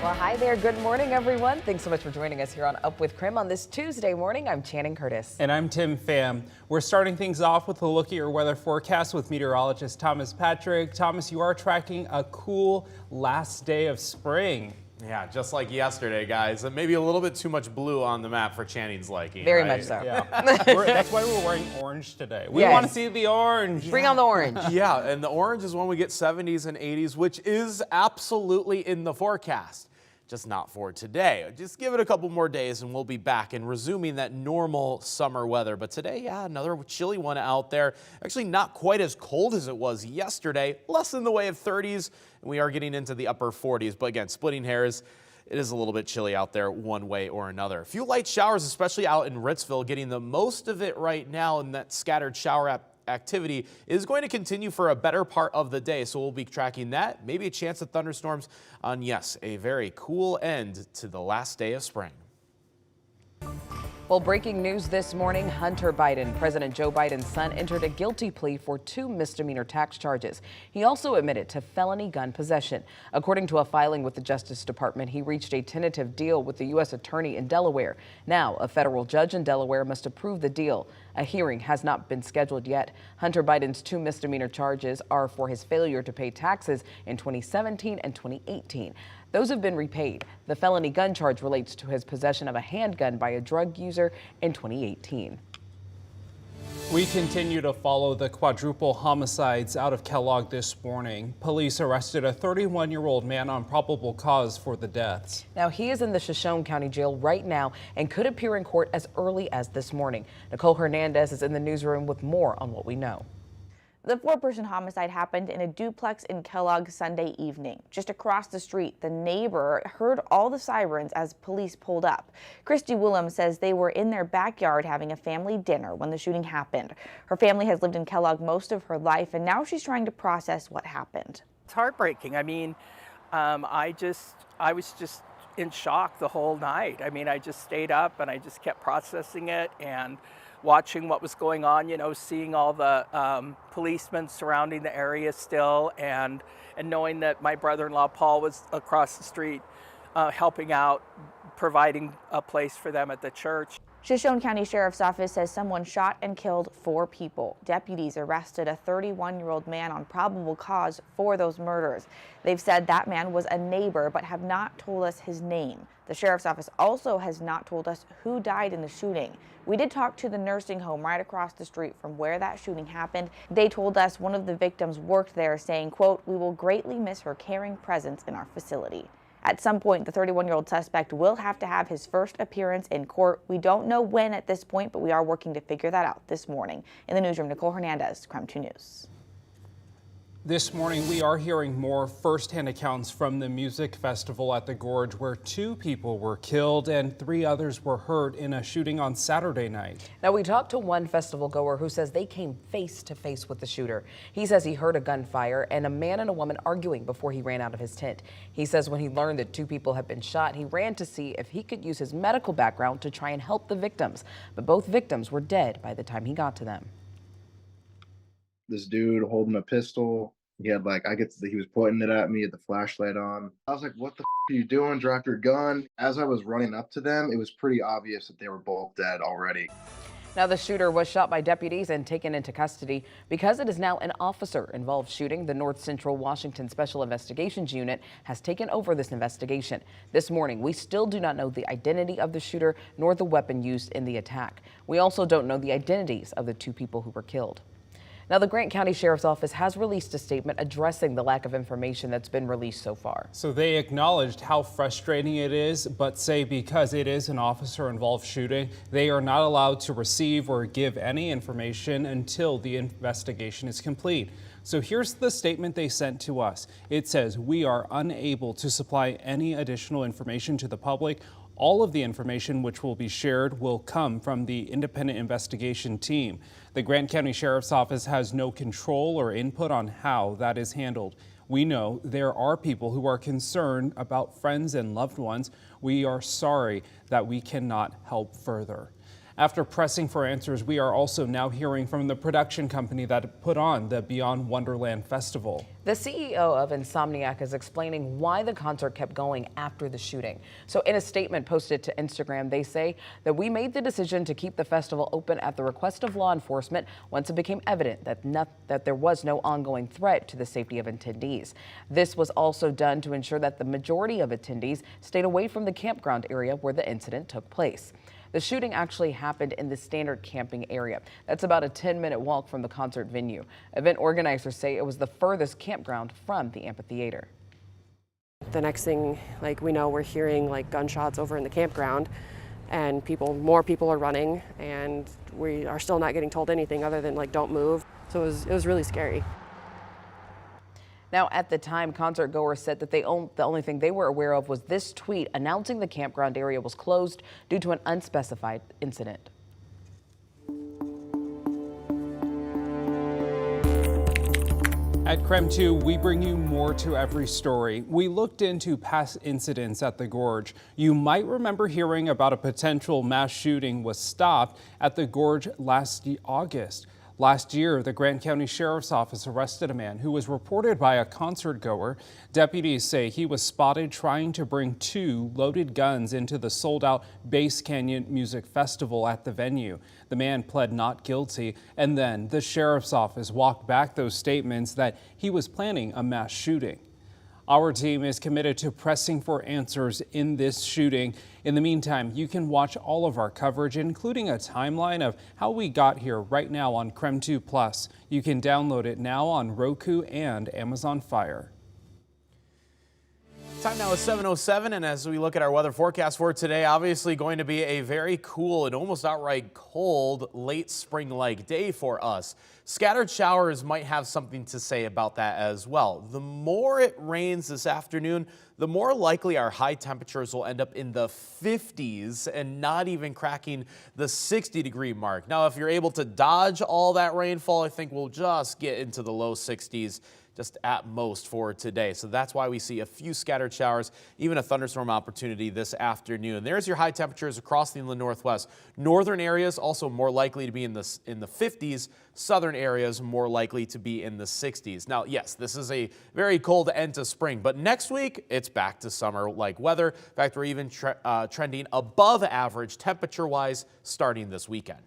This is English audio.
Well, hi there. Good morning, everyone. Thanks so much for joining us here on Up with KREM on this Tuesday morning. I'm Channing Curtis. And I'm Tim Pham. We're starting things off with a look at your weather forecast with meteorologist Thomas Patrick. Thomas, you are tracking a cool last day of spring. Yeah, just like yesterday, guys. Maybe a little bit too much blue on the map for Channing's liking. Very right? much so. Yeah. That's why we're wearing orange today. We want to see the orange. Bring on the orange. Yeah, and the orange is when we get 70s and 80s, which is absolutely in the forecast. Just not for today. Just give it a couple more days and we'll be back and resuming that normal summer weather. But today, yeah, another chilly one out there. Actually not quite as cold as it was yesterday, less in the way of 30s, and we are getting into the upper 40s. But again, splitting hairs, it is a little bit chilly out there one way or another. A few light showers, especially out in Ritzville, getting the most of it right now, and that scattered shower activity is going to continue for a better part of the day. So we'll be tracking that. Maybe a chance of thunderstorms on, yes, a very cool end to the last day of spring. Well, breaking news this morning, Hunter Biden, President Joe Biden's son, entered a guilty plea for 2 misdemeanor tax charges. He also admitted to felony gun possession. According to a filing with the Justice Department, he reached a tentative deal with the U.S. attorney in Delaware. Now, a federal judge in Delaware must approve the deal. A hearing has not been scheduled yet. Hunter Biden's 2 misdemeanor charges are for his failure to pay taxes in 2017 and 2018. Those have been repaid. The felony gun charge relates to his possession of a handgun by a drug user in 2018. We continue to follow the quadruple homicides out of Kellogg this morning. Police arrested a 31-year-old man on probable cause for the deaths. Now, he is in the Shoshone County Jail right now and could appear in court as early as this morning. Nicole Hernandez is in the newsroom with more on what we know. The 4-person homicide happened in a duplex in Kellogg Sunday evening. Just across the street, the neighbor heard all the sirens as police pulled up. Christy Willem says they were in their backyard having a family dinner when the shooting happened. Her family has lived in Kellogg most of her life, and now she's trying to process what happened. It's heartbreaking. I mean, I was just in shock the whole night. I mean, I just stayed up and I just kept processing it and watching what was going on, you know, seeing all the policemen surrounding the area still, and knowing that my brother-in-law Paul was across the street helping out, providing a place for them at the church. Shoshone County Sheriff's Office says someone shot and killed 4 people. Deputies arrested a 31-year-old man on probable cause for those murders. They've said that man was a neighbor but have not told us his name. The Sheriff's Office also has not told us who died in the shooting. We did talk to the nursing home right across the street from where that shooting happened. They told us one of the victims worked there, saying, quote, "We will greatly miss her caring presence in our facility." At some point, the 31-year-old suspect will have to have his first appearance in court. We don't know when at this point, but we are working to figure that out this morning. In the newsroom, Nicole Hernandez, KREM 2 News. This morning, we are hearing more firsthand accounts from the music festival at the Gorge, where 2 people were killed and 3 others were hurt in a shooting on Saturday night. Now, we talked to one festival goer who says they came face to face with the shooter. He says he heard a gunfire and a man and a woman arguing before he ran out of his tent. He says when he learned that 2 people had been shot, he ran to see if he could use his medical background to try and help the victims. But both victims were dead by the time he got to them. This dude holding a pistol. He had he was pointing it at me, had the flashlight on. I was like, what the are you doing? Drop your gun. As I was running up to them, it was pretty obvious that they were both dead already. Now, the shooter was shot by deputies and taken into custody. Because it is now an officer-involved shooting, the North Central Washington Special Investigations Unit has taken over this investigation. This morning, we still do not know the identity of the shooter nor the weapon used in the attack. We also don't know the identities of the 2 people who were killed. Now, the Grant County Sheriff's Office has released a statement addressing the lack of information that's been released so far. So they acknowledged how frustrating it is, but say because it is an officer-involved shooting, they are not allowed to receive or give any information until the investigation is complete. So here's the statement they sent to us. It says, "We are unable to supply any additional information to the public. All of the information which will be shared will come from the independent investigation team. The Grant County Sheriff's Office has no control or input on how that is handled. We know there are people who are concerned about friends and loved ones. We are sorry that we cannot help further." After pressing for answers, we are also now hearing from the production company that put on the Beyond Wonderland Festival. The CEO of Insomniac is explaining why the concert kept going after the shooting. So in a statement posted to Instagram, they say that we made the decision to keep the festival open at the request of law enforcement once it became evident that there was no ongoing threat to the safety of attendees. This was also done to ensure that the majority of attendees stayed away from the campground area where the incident took place. The shooting actually happened in the standard camping area. That's about a 10-minute walk from the concert venue. Event organizers say it was the furthest campground from the amphitheater. The next thing, we know, we're hearing gunshots over in the campground, and more people are running, and we are still not getting told anything other than don't move. So it was really scary. Now, at the time, concert goers said that the only thing they were aware of was this tweet announcing the campground area was closed due to an unspecified incident. At KREM 2, we bring you more to every story. We looked into past incidents at the Gorge. You might remember hearing about a potential mass shooting was stopped at the Gorge last August. Last year, the Grant County Sheriff's Office arrested a man who was reported by a concert goer. Deputies say he was spotted trying to bring 2 loaded guns into the sold-out Bass Canyon Music Festival at the venue. The man pled not guilty, and then the Sheriff's Office walked back those statements that he was planning a mass shooting. Our team is committed to pressing for answers in this shooting. In the meantime, you can watch all of our coverage, including a timeline of how we got here right now on KREM 2 Plus. You can download it now on Roku and Amazon Fire. Time now is 7:07, and as we look at our weather forecast for today, obviously going to be a very cool and almost outright cold late spring-like day for us. Scattered showers might have something to say about that as well. The more it rains this afternoon, the more likely our high temperatures will end up in the 50s and not even cracking the 60-degree mark. Now, if you're able to dodge all that rainfall, I think we'll just get into the low 60s. Just at most for today. So that's why we see a few scattered showers, even a thunderstorm opportunity this afternoon. There's your high temperatures across the inland northwest. Northern areas also more likely to be in the 50s. Southern areas more likely to be in the 60s. Now, yes, this is a very cold end to spring, but next week it's back to summer-like weather. In fact, we're even trending above average temperature-wise starting this weekend.